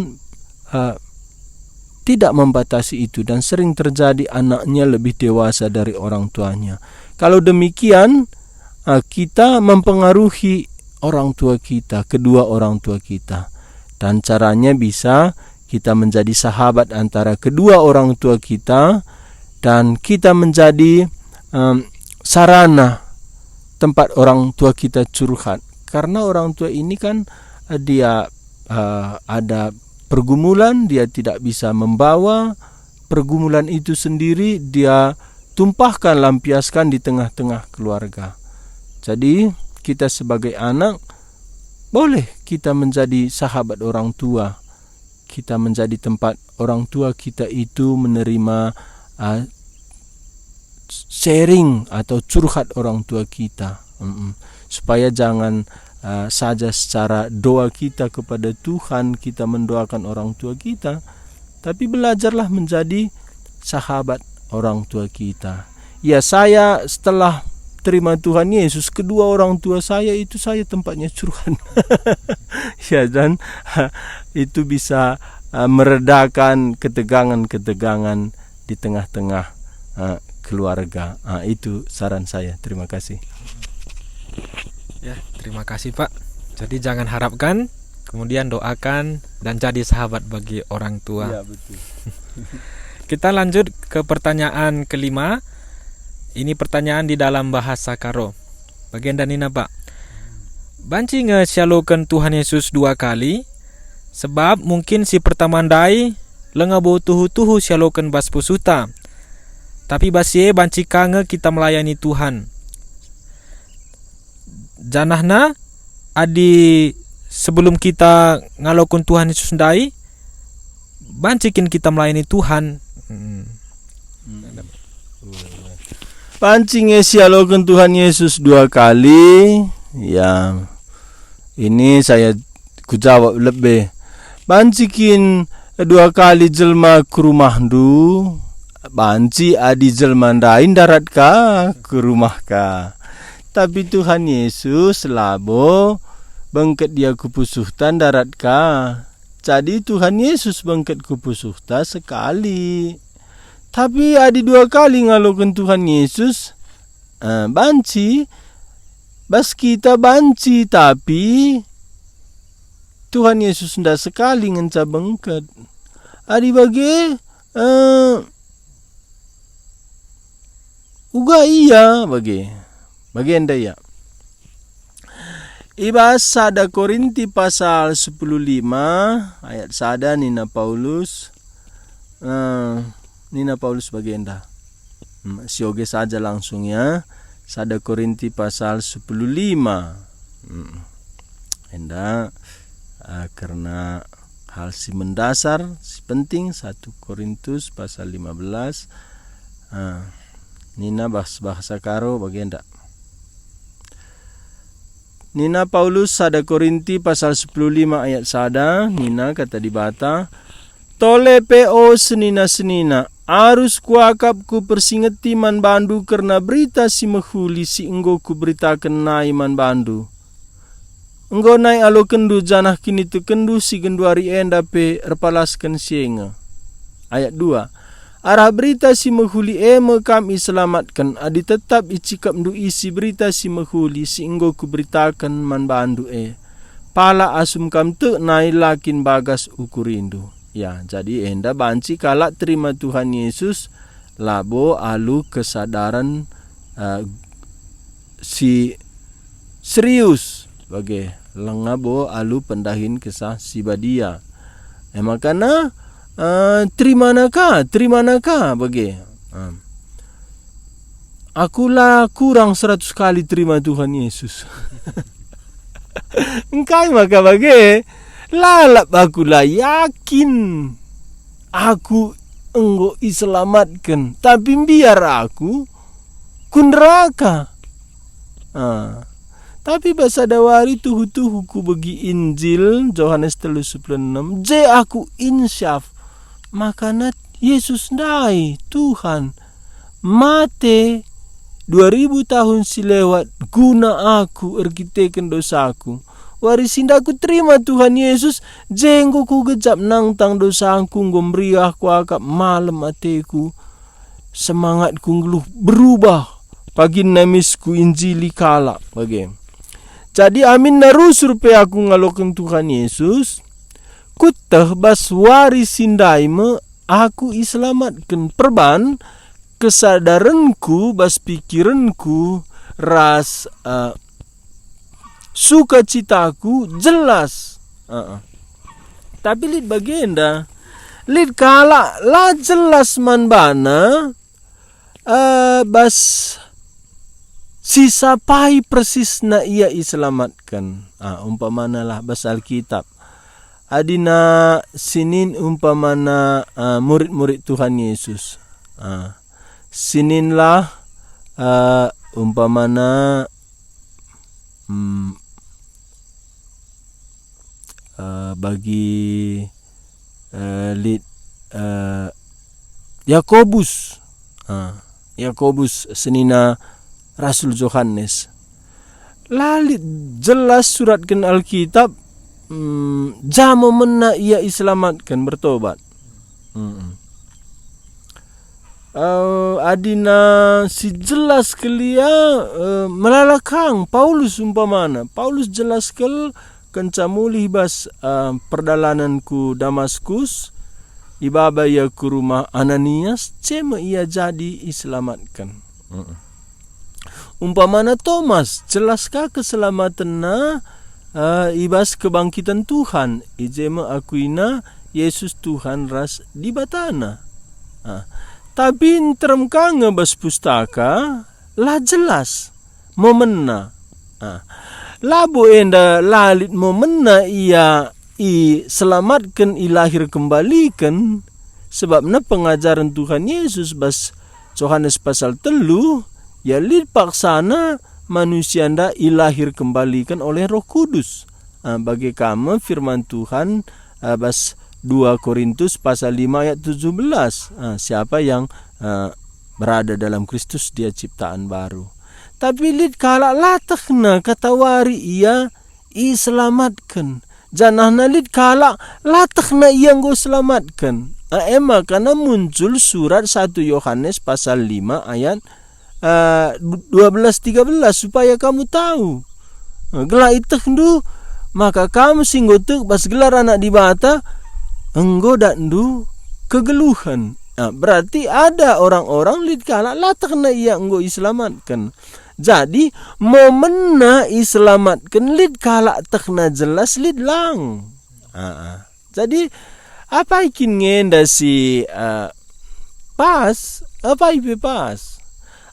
tidak membatasi itu, dan sering terjadi anaknya lebih dewasa dari orang tuanya. Kalau demikian, kita mempengaruhi orang tua kita, kedua orang tua kita. Dan caranya bisa kita menjadi sahabat antara kedua orang tua kita, dan kita menjadi sarana tempat orang tua kita curhat. Karena orang tua ini kan dia ada pergumulan, dia tidak bisa membawa pergumulan itu sendiri, dia tumpahkan, lampiaskan di tengah-tengah keluarga. Jadi kita sebagai anak boleh kita menjadi sahabat orang tua. Kita menjadi tempat orang tua kita itu menerima sharing atau curhat orang tua kita. Supaya jangan saja secara doa kita kepada Tuhan kita mendoakan orang tua kita, tapi belajarlah menjadi sahabat orang tua kita. Ya, saya setelah terima Tuhan Yesus, kedua orang tua saya itu saya tempatnya curhat. Ya, dan itu bisa meredakan ketegangan-ketegangan di tengah-tengah keluarga. Itu saran saya. Terima kasih. Ya, terima kasih Pak. Jadi jangan harapkan, kemudian doakan dan jadi sahabat bagi orang tua. Ya, betul. Kita lanjut ke pertanyaan kelima. Ini pertanyaan di dalam bahasa Karo. Bagian dan ini Pak. Banci nge-shalowkan Tuhan Yesus 2 kali. Sebab mungkin si pertama dai lengabo tuhu-tuhu shalowkan bas pusuta. Tapi basie banci kange kita melayani Tuhan. Janahna adi sebelum kita ngalokun Tuhan Yesus dai, bancikin kita melayani Tuhan. Pancing sialokan Tuhan Yesus 2 kali. Ya, ini saya kujawab lebih. Bancikin 2 kali jelma ke rumah du. Banci adi jelma lain darat ka ke rumah ka. Tapi Tuhan Yesus labo bangket dia kupusuhtan darat ka. Jadi Tuhan Yesus bangket kupusuhta sekali. Tapi ada 2 kali ngalokan Tuhan Yesus. Banci. Bas kita banci. Tapi Tuhan Yesus ndak sekali ngenca bengket. Adi bagi. Uga iya bagi. Bagi anda ya. Ibas sada Korinti pasal 10:5 ayat sada Nina Paulus. Nina Paulus bagenda. Sioge saja langsung ya. Sada Korinti pasal 10:5. Enda karena hal si mendasar, si penting 1 Korintus pasal 15. Nina bahasa Karo bagenda. Nina Paulus sada Korinti pasal 10:5 ayat sada. Nina kata di bata. Tole PO senina-senina. Arus kuakap ku persingeti man bandu karena berita si mehuli si enggo ku beritakan nai man bandu. Enggo nai alo kendu janah kini tu kendu si genduari enda pe erpalaskan sienga. Ayat 2. Arah berita si mehuli kami selamatkan. Adi tetap icikap du isi berita si mehuli si enggo ku beritakan man bandu Pala asum kam te nai lakin bagas ukurindu. Ya, jadi enda banci kalak terima Tuhan Yesus labo alu kesadaran si serius bagi lengabo alu pendahin kisah si badia. Makana terima naka bagi. Akulah kurang 100 kali terima Tuhan Yesus. Engkai maka bagi. Lalap akulah yakin aku enggo iselamatkan, tapi biar aku kunraka. Tapi bahasa dawari tuhu-tuhu ku bagi Injil Yohanes 3:16 je aku insyaf makana Yesus dai Tuhan mate 2000 tahun silewat guna aku ergiteken dosaku. Warisinda ku terima Tuhan Yesus, jengko ku gejap nang tang dosaku ngomriah ku akap malam ateku. Semangatku ngeluh berubah pagi namisku injili kalak bagi. Jadi amin narusur pe aku ngalokan Tuhan Yesus, kutah bas warisindai me aku iselamatkan perban kesadaranku bas pikiranku ras sukacitaku jelas. Tapi lid bagenda lid kala la jelas man bana bas sisa pai persis na ia iselamatkan. Umpamana lah bas Alkitab adina sinin umpamana murid-murid Tuhan Yesus. Sininlah umpamana bagi lid Yakobus. Yakobus senina Rasul Yohanes. Lalit jelas suratkan Alkitab jamo mena ia iselamatkan bertobat. Adina si jelas kelia melalakang Paulus umpamana. Paulus jelas kel kencamuli bas perdalananku Damaskus ibaba ia ke rumah Ananias cema ia jadi iselamatkan. Umpamana Thomas jelaskah keselamatan na ibas kebangkitan Tuhan ijema akuina Yesus Tuhan ras di batana. Tapi terem kanga bas pustaka lah jelas momena. Labu enda lalit momena ia selamatkan ilahir kembalikan sebabna pengajaran Tuhan Yesus bas Yohanes pasal 3 ya lid paksana manusia nda ilahir kembalikan oleh Roh Kudus. Bagi kamu firman Tuhan bas 2 Korintus pasal 5 ayat 17. Siapa yang berada dalam Kristus dia ciptaan baru. Tapi lid kala latakna katawari ia iselamatkan. Janahna lid kala latakna ia nggo selamatkan. Ema karena muncul surat 1 Yohanes pasal 5 ayat 12-13 supaya kamu tahu. Gelar itek ndu maka kamu singgotek bas gelar anak di bata enggo dak ndu kegeluhan. Berarti ada orang-orang lid kala latakna ia enggo iselamatkan. Jadi momena iselamatkan lid kala tekna jelas lid lang. Jadi apa ikin ngenda si pas apa ipe pas.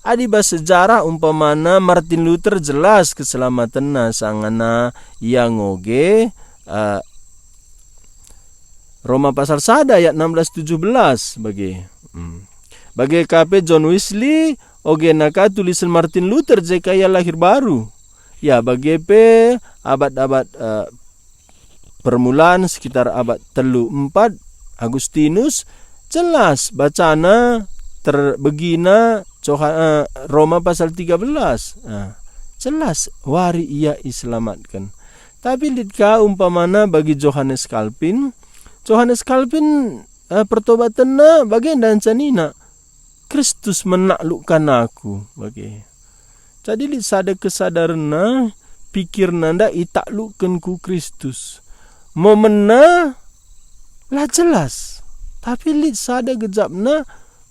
Adi bas sejarah umpamana Martin Luther jelas keselamatanna sangana yang ngoge Roma pasal 1 ayat 16-17 bagi KP John Wesley oge naka tulisan Martin Luther jekaya lahir baru. Ya bagi P abad-abad permulaan sekitar abad 3-4 Agustinus jelas bacana terbegina Roma pasal 13. Jelas wari ia iselamatkan. Tapi litka umpamana bagi Johannes Calvin pertobatanna bagian dan canina Kristus menaklukkan aku bagi. Jadi lit sada kesadaranna pikir nanda itaklukkan ku Kristus. Momena lah jelas. Tapi lit sada gejapna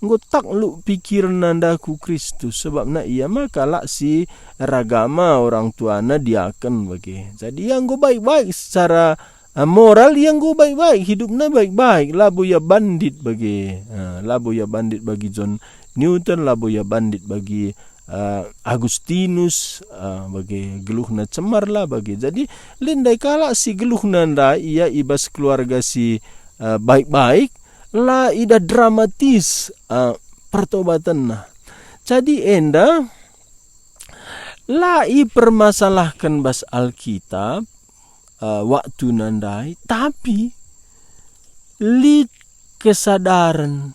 nggo takluk pikir nanda ku Kristus sebabna ia maka lak si ragama orang tuana diaken bagi. Jadi yang nggo baik-baik secara moral yang go baik-baik, hidupnya baik-baik. Labu ya bandit bagi labu ya bandit bagi John Newton, labu ya bandit bagi Agustinus, bagi geluhna cemar lah bagi. Jadi lindai kala si geluhna nda ia ibas keluarga si baik-baik lah ida dramatis pertobatan nah. Jadi enda lah i permasalahkan bas Alkitab waktu nandai, tapi lid kesadaran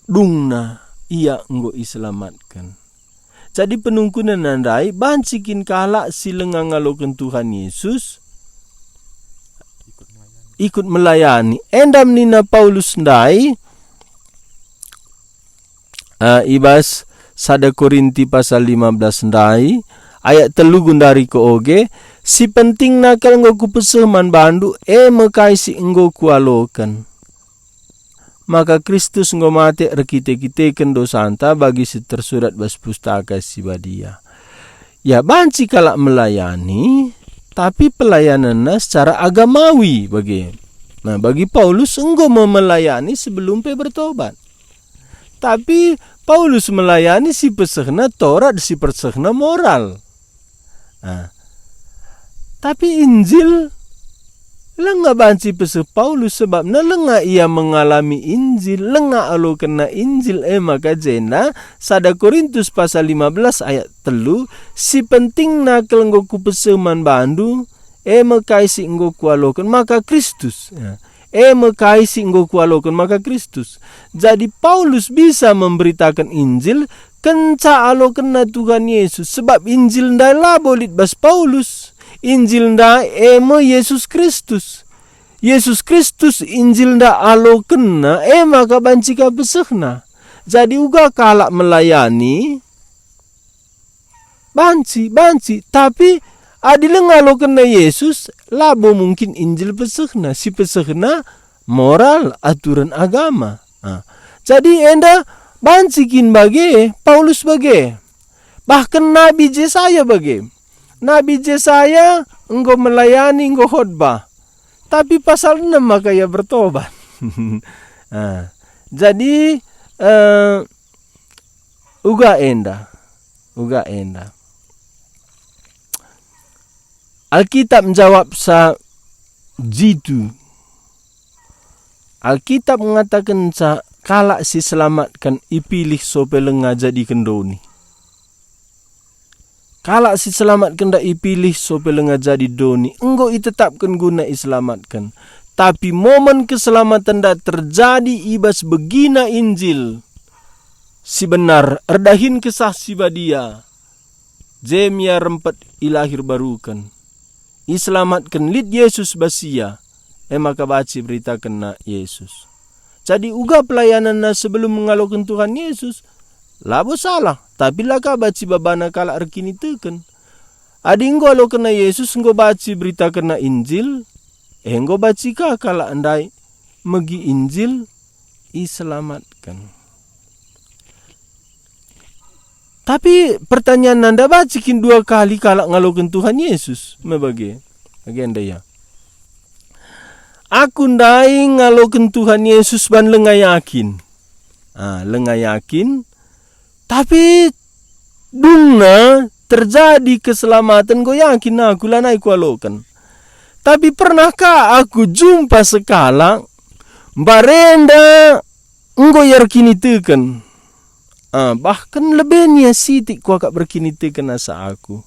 dungna ia nggo iselamatkan. Jadi penungkunan nandai bancikin kala silengang ngalokan Tuhan Yesus ikut melayani. Endam nina Paulus ndai ibas 1 Korinti pasal 15 ndai ayat 3 gundari ko oge, si penting nakal enggo kupeseh man bandu mekai si enggo kualokan. Maka Kristus enggo mate rekite-kiteken dosanta bagi si tersurat bas pustaka si badia. Ya banci kalak melayani, tapi pelayanannya secara agamawi bagi. Nah, bagi Paulus enggo melayani sebelum bertobat. Tapi Paulus melayani si pesehna Taurat, si pesehna moral. Nah, tapi Injil lenga banci peseh Paulus sebabnya lenga ia mengalami Injil, lenga alo kena Injil. Maka jena sada Korintus pasal 15 ayat 3, si penting nakal enggo kupeseh man bandu mekai si enggo kualokan maka Kristus. Mekai si enggo kualokan maka Kristus. Jadi Paulus bisa memberitakan Injil kenca alo kena Tuhan Yesus, sebab Injil nda lah bolit bas Paulus. Injil nda Yesus Kristus. Yesus Kristus Injil nda alo kena maka bancika pesehna. Jadi uga kalak melayani banci tapi adile ngalo kena Yesus labo mungkin Injil pesehna, si pesehna moral aturan agama. Jadi enda bancikin bage Paulus bage. Bahkan Nabi Yesaya bage. Nabi Yesaya enggo melayani enggo khotbah. Tapi pasal 6 maka ia bertobat. Jadi uga enda. Alkitab menjawab sa jitu. Alkitab mengatakan sa kalak si selamatkan ipilih sope lenga jadi kendoni. Kalak si selamatkan dak ipilih sope lenga jadi doni. Enggo itetapkan guna iselamatkan. Tapi momen keselamatan dak terjadi ibas begina Injil. Si benar erdahin kesah si badia. Jemia rempet ilahir barukan. Iselamatkan lid Yesus basia. Maka baci berita kena Yesus. Jadi uga pelayananna sebelum mengalokan Tuhan Yesus. Labo salah. Tapi laka baci babana kalak rekini teken. Adi enggo alo kena Yesus enggo baci berita kena Injil. Enggo baci ka kalak andai megi Injil iselamatkan. Tapi pertanyaan nanda bacikin 2 kali kalak ngalokan Tuhan Yesus. Mebagi. Agenda ya. Aku ndai ngalokan Tuhan Yesus ban lenga yakin. Lenga yakin. Tapi dungna terjadi keselamatan go yakin aku lanai kualokan. Tapi pernahkah aku jumpa sekala barenda enggo yarkini teken. Bahkan lebihnya sitik ku akak berkini teken asa aku.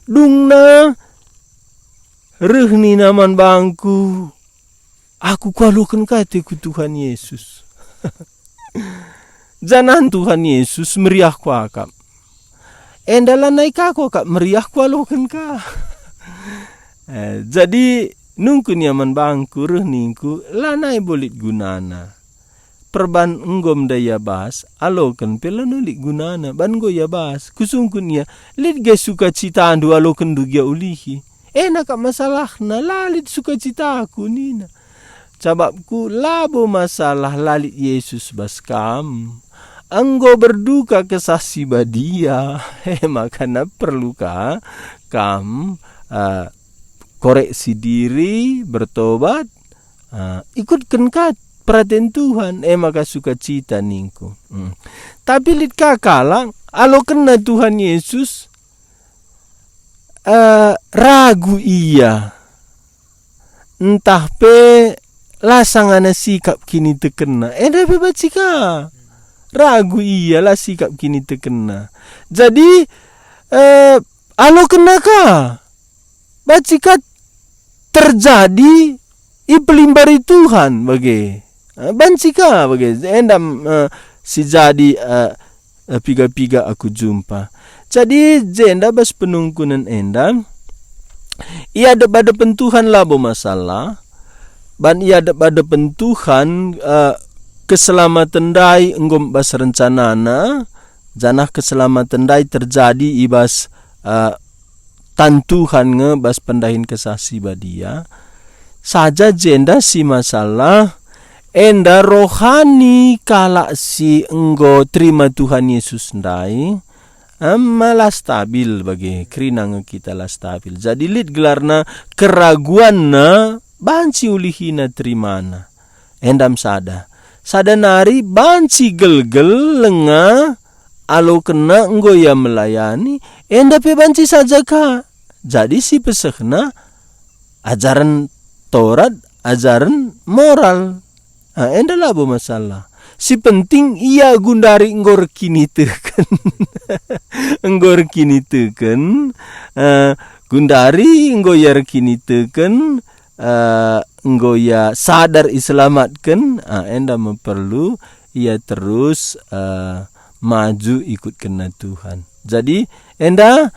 Dungna rehni naman bangku. Aku kualokan kate ku Tuhan Yesus. Janan Tuhan Yesus meriah ku akak. Endalan naik aku akak meriah kualokan ka. Jadi nungku nyaman bangku rehningku lanai bolit gunana. Perban enggom daya bas alokan pelanulik gunana ban go ya bas kusungkun ya lid ge suka cita andu alokan dugia ulihi nak masalah na lalit suka cita aku nina cababku labo masalah lalit Yesus bas kam anggo berduka kesasi badia makana perlu ka kam koreksi diri bertobat ikutkan kat perhatian Tuhan, maka suka cita ningku. Tapi lit kakala, alo kena Tuhan Yesus, ragu iya. Entah pe lasangana sikap kini tekena. Tapi bacika, ragu iya lah sikap kini tekena. Jadi, alo kena ka, bacika terjadi ipelimbari Tuhan bagi. Bancika bagi endam si jadi piga-piga aku jumpa. Jadi jenda bas penungkunan endam. Ia ada pada pentuhan labo masalah. Ban ia ada pada pentuhan keselamatan dai enggom bas rencanana. Janah keselamatan dai terjadi ibas tan Tuhan ngebas pendahin kesasi badia saja jenda si masalah enda rohani kala si enggo terima Tuhan Yesus ndai malah stabil bagi kerinang kita lah stabil. Jadi lid gelarna keraguan na banci ulihina terimana endam sada nari banci gelgel lenga alo kena enggo ya melayani enda pe banci saja ka. Jadi si pesehna ajaran Taurat ajaran moral enda lah masalah. Si penting ia gundari enggor kini teken enggor kini teken gundari enggo ya kini teken enggo ya sadar iselamatkan enda perlu ia terus maju ikut kena Tuhan. Jadi enda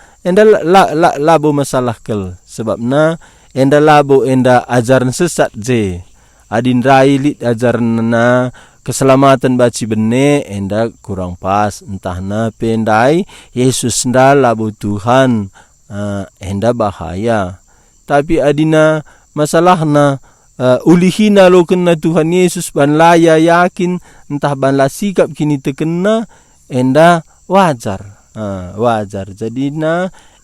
labo masalah kel sebabna enda labo enda ajaran sesat je adin railit ajaran na keselamatan baci bene enda kurang pas entahna pendai Yesus nda labo Tuhan enda bahaya. Tapi adina masalahna ulihina lo kena Tuhan Yesus ban laya yakin entah ban la sikap kini tekena enda wajar wajar. Jadi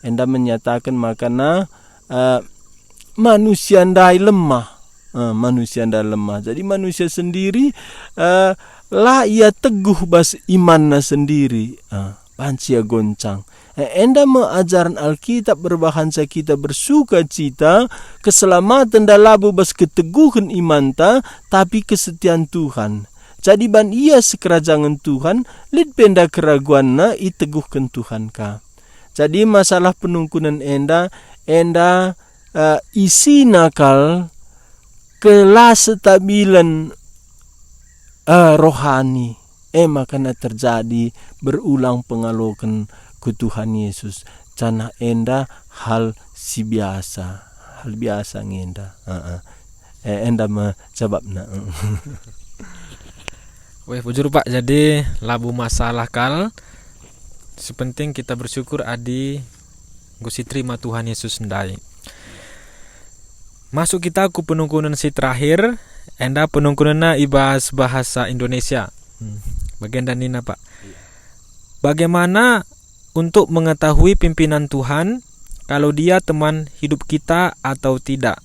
enda menyatakan makana manusia ndai lemah. Manusia ndak lemah. Jadi manusia sendiri lah ia teguh bas imanna sendiri pancia goncang. Enda mengajaran Alkitab berbahasa kita bersuka cita keselamatan dalabu bas keteguhan iman ta tapi kesetiaan Tuhan. Jadi ban ia sekerajangan Tuhan lid penda keraguan na iteguhkan Tuhan ka. Jadi masalah penungkunan enda isi nakal kelas stabilan rohani makana terjadi berulang pengalokan ku Tuhan Yesus cana enda hal biasa ngenda enda jawabna. Weh bujur Pak, jadi labu masalah kal sepenting kita bersyukur adi gusi terima Tuhan Yesus ndai. Masuk kita ku penungkunan si terakhir, enda penungkunanna ibas bahasa Indonesia. Bagian dan nina Pak. Bagaimana untuk mengetahui pimpinan Tuhan kalau dia teman hidup kita atau tidak?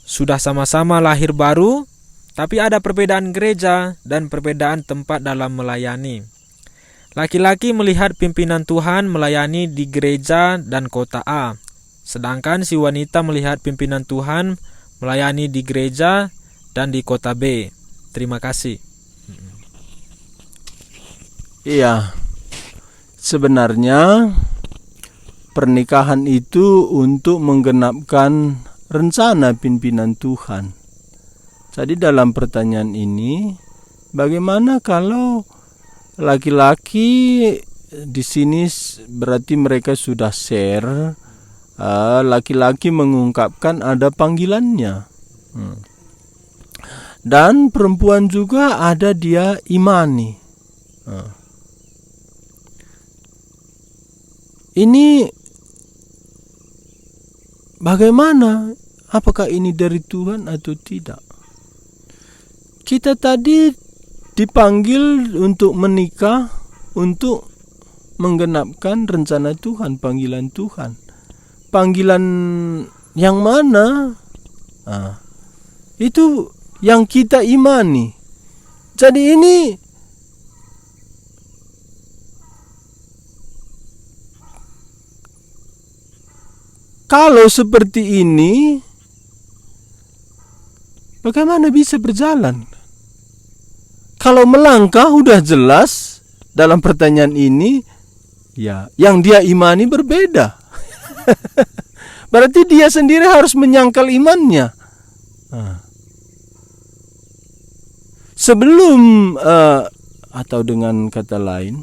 Sudah sama-sama lahir baru, tapi ada perbedaan gereja dan perbedaan tempat dalam melayani. Laki-laki melihat pimpinan Tuhan melayani di gereja dan kota A. Sedangkan si wanita melihat pimpinan Tuhan melayani di gereja dan di kota B. Terima kasih. Iya, sebenarnya pernikahan itu untuk menggenapkan rencana pimpinan Tuhan. Jadi dalam pertanyaan ini, bagaimana kalau laki-laki di sini berarti mereka sudah share. Laki-laki mengungkapkan ada panggilannya dan perempuan juga ada dia imani. Ini bagaimana? Apakah ini dari Tuhan atau tidak? Kita tadi dipanggil untuk menikah, untuk menggenapkan rencana Tuhan, panggilan Tuhan. Panggilan yang mana? Itu yang kita imani. Jadi ini kalau seperti ini bagaimana bisa berjalan? Kalau melangkah udah jelas dalam pertanyaan ini, ya yang dia imani berbeda. Berarti dia sendiri harus menyangkal imannya. Sebelum atau dengan kata lain,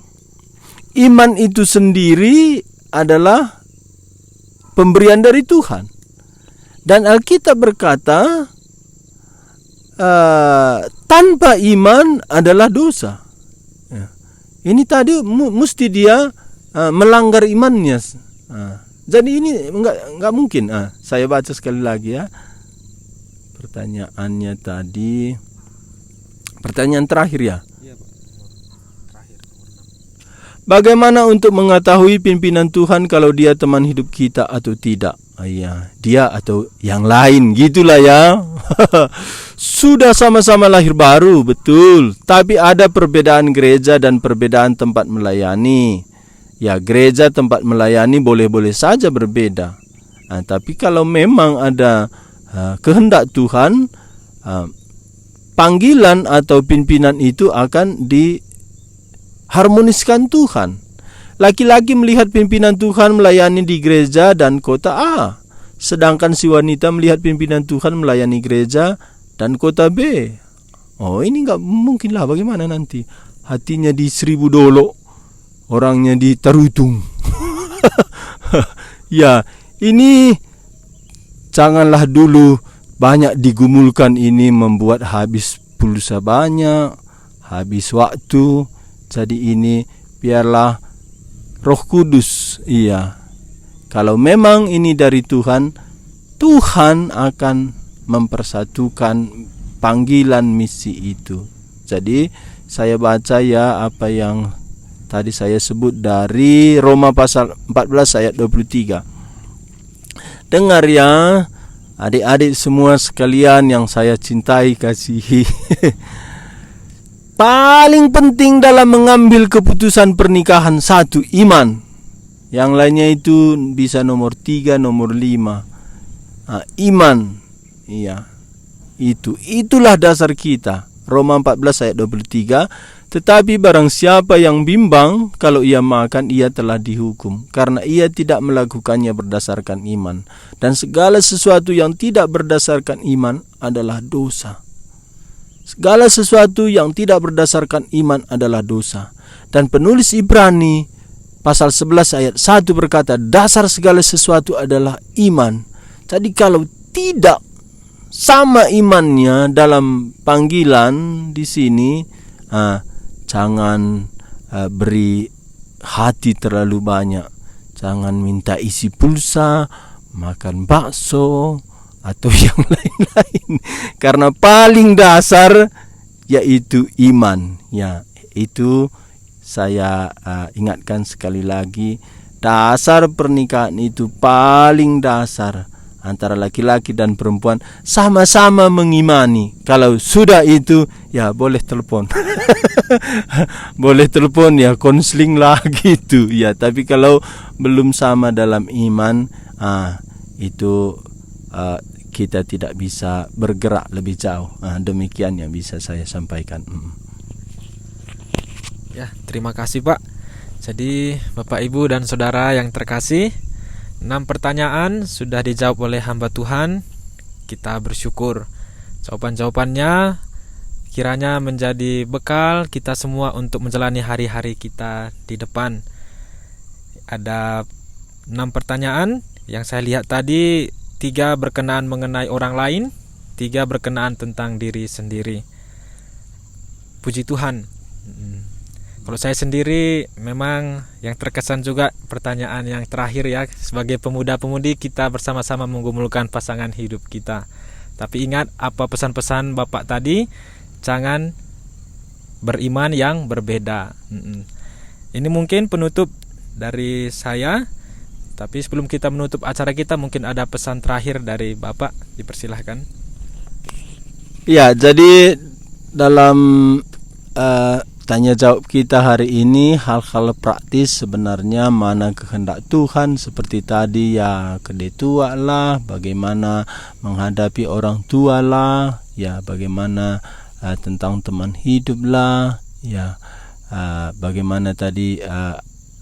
iman itu sendiri adalah pemberian dari Tuhan. Dan Alkitab berkata tanpa iman adalah dosa. Ini tadi mesti dia melanggar imannya. Jadi ini enggak mungkin. Saya baca sekali lagi ya. Pertanyaannya tadi, pertanyaan terakhir ya. Iya, Pak. Terakhir, nomor 6. Bagaimana untuk mengetahui pimpinan Tuhan kalau dia teman hidup kita atau tidak? Iya, dia atau yang lain, gitulah ya. Sudah sama-sama lahir baru, betul. Tapi ada perbedaan gereja dan perbedaan tempat melayani. Ya, gereja tempat melayani boleh-boleh saja berbeda. Tapi kalau memang ada kehendak Tuhan, panggilan atau pimpinan itu akan diharmoniskan Tuhan. Laki-laki melihat pimpinan Tuhan melayani di gereja dan kota A, sedangkan si wanita melihat pimpinan Tuhan melayani gereja dan kota B. Oh, ini enggak mungkin lah. Bagaimana nanti? Hatinya di Seribu Dolok, orangnya di Tarutung. Ya, ini janganlah dulu banyak digumulkan, ini membuat habis pulsa banyak, habis waktu. Jadi ini biarlah Roh Kudus. Iya. Kalau memang ini dari Tuhan, Tuhan akan mempersatukan panggilan misi itu. Jadi saya baca ya apa yang tadi saya sebut dari Roma pasal 14 ayat 23. Dengar ya, adik-adik semua sekalian yang saya cintai, kasihi. Paling penting dalam mengambil keputusan pernikahan, satu, iman. Yang lainnya itu bisa nomor 3, nomor 5. Iman. Iya. Itulah dasar kita. Roma 14 ayat 23. Tetapi barang siapa yang bimbang, kalau ia makan, ia telah dihukum, karena ia tidak melakukannya berdasarkan iman. Dan segala sesuatu yang tidak berdasarkan iman adalah dosa. Segala sesuatu yang tidak berdasarkan iman adalah dosa. Dan penulis Ibrani pasal 11 ayat 1 berkata, dasar segala sesuatu adalah iman. Jadi kalau tidak sama imannya dalam panggilan di sini, jangan beri hati terlalu banyak. Jangan minta isi pulsa, makan bakso, atau yang lain-lain. Karena paling dasar yaitu iman. Ya, itu saya ingatkan sekali lagi. Dasar pernikahan itu paling dasar. Antara laki-laki dan perempuan sama-sama mengimani. Kalau sudah itu, ya boleh telepon. Boleh telepon ya, konseling lah gitu ya. Tapi kalau belum sama dalam iman, itu kita tidak bisa bergerak lebih jauh. Demikian yang bisa saya sampaikan. Ya, terima kasih Pak. Jadi Bapak Ibu dan Saudara yang terkasih, 6 pertanyaan sudah dijawab oleh hamba Tuhan. Kita bersyukur. Jawaban-jawabannya kiranya menjadi bekal kita semua untuk menjalani hari-hari kita di depan. Ada 6 pertanyaan yang saya lihat tadi, 3 berkenaan mengenai orang lain, 3 berkenaan tentang diri sendiri. Puji Tuhan. Kalau saya sendiri memang yang terkesan juga pertanyaan yang terakhir ya. Sebagai pemuda-pemudi kita bersama-sama menggumulkan pasangan hidup kita. Tapi ingat apa pesan-pesan Bapak tadi, jangan beriman yang berbeda. Ini mungkin penutup dari saya. Tapi sebelum kita menutup acara kita, mungkin ada pesan terakhir dari Bapak, dipersilahkan. Ya, jadi dalam tanya jawab kita hari ini, hal-hal praktis sebenarnya mana kehendak Tuhan, seperti tadi ya, kedetua lah, bagaimana menghadapi orang tua lah, ya bagaimana tentang teman hidup lah, ya bagaimana tadi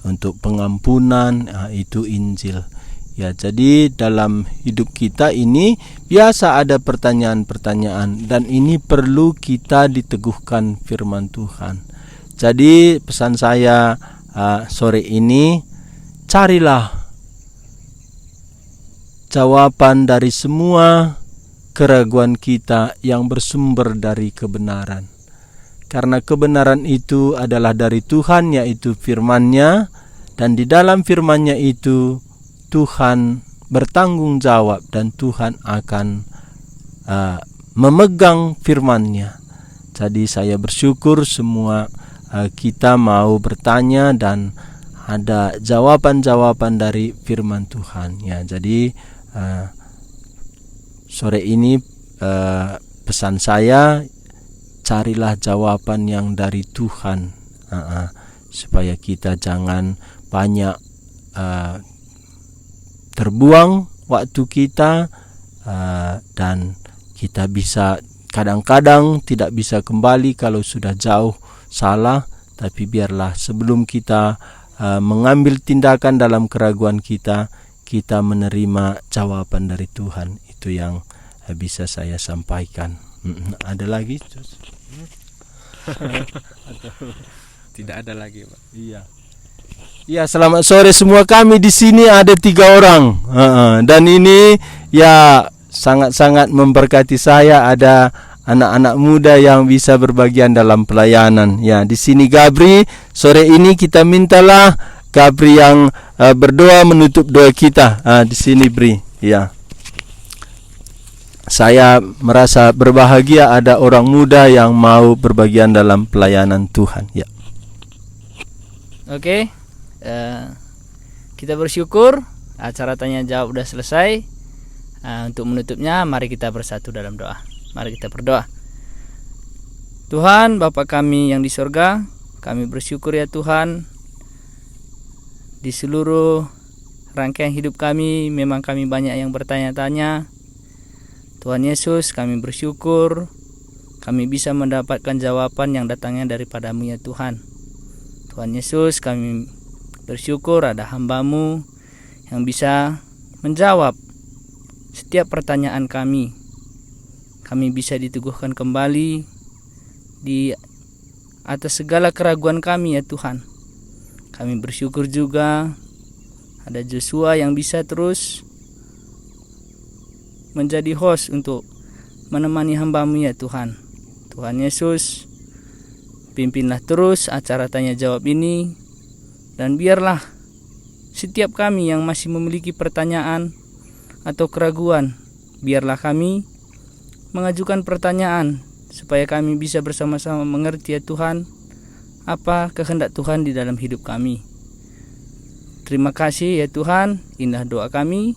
untuk pengampunan, itu Injil. Ya, jadi dalam hidup kita ini biasa ada pertanyaan-pertanyaan, dan ini perlu kita diteguhkan firman Tuhan. Jadi pesan saya sore ini, carilah jawaban dari semua keraguan kita yang bersumber dari kebenaran. Karena kebenaran itu adalah dari Tuhan, yaitu firman-Nya, dan di dalam firman-Nya itu Tuhan bertanggung jawab dan Tuhan akan memegang firman-Nya. Jadi saya bersyukur semua kita mau bertanya dan ada jawaban-jawaban dari firman Tuhan. Ya, jadi sore ini pesan saya, carilah jawaban yang dari Tuhan, supaya kita jangan banyak terbuang waktu kita, dan kita bisa kadang-kadang tidak bisa kembali kalau sudah jauh salah. Tapi biarlah sebelum kita mengambil tindakan dalam keraguan kita, kita menerima jawaban dari Tuhan. Itu yang bisa saya sampaikan. Ada lagi? Tidak ada lagi, Pak. Iya. Ya, selamat sore semua. Kami di sini ada 3 orang, dan ini ya sangat-sangat memberkati saya. Ada anak-anak muda yang bisa berbagian dalam pelayanan. Ya, di sini Gabri. Sore ini kita mintalah Gabri yang berdoa menutup doa kita. Di sini Bri. Ya. Saya merasa berbahagia ada orang muda yang mau berbagian dalam pelayanan Tuhan. Ya. Oke. Kita bersyukur acara tanya jawab udah selesai. Untuk menutupnya, mari kita bersatu dalam doa. Mari kita berdoa. Tuhan, Bapa kami yang di sorga, kami bersyukur ya Tuhan. Di seluruh rangkaian hidup kami, memang kami banyak yang bertanya-tanya. Tuhan Yesus, kami bersyukur kami bisa mendapatkan jawaban yang datangnya daripada-Mu ya Tuhan. Tuhan Yesus, kami bersyukur ada hamba-Mu yang bisa menjawab setiap pertanyaan kami. Kami bisa diteguhkan kembali di atas segala keraguan kami ya Tuhan. Kami bersyukur juga ada Joshua yang bisa terus menjadi host untuk menemani hamba-Mu ya Tuhan. Tuhan Yesus, pimpinlah terus acara tanya jawab ini, dan biarlah setiap kami yang masih memiliki pertanyaan atau keraguan, biarlah kami mengajukan pertanyaan supaya kami bisa bersama-sama mengerti ya Tuhan apa kehendak Tuhan di dalam hidup kami. Terima kasih ya Tuhan, indah doa kami.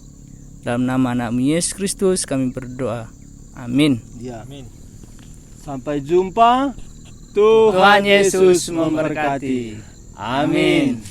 Dalam nama anak-Mu Yesus Kristus kami berdoa. Amin. Ya. Amin. Sampai jumpa. Tuhan Yesus memberkati. Amin.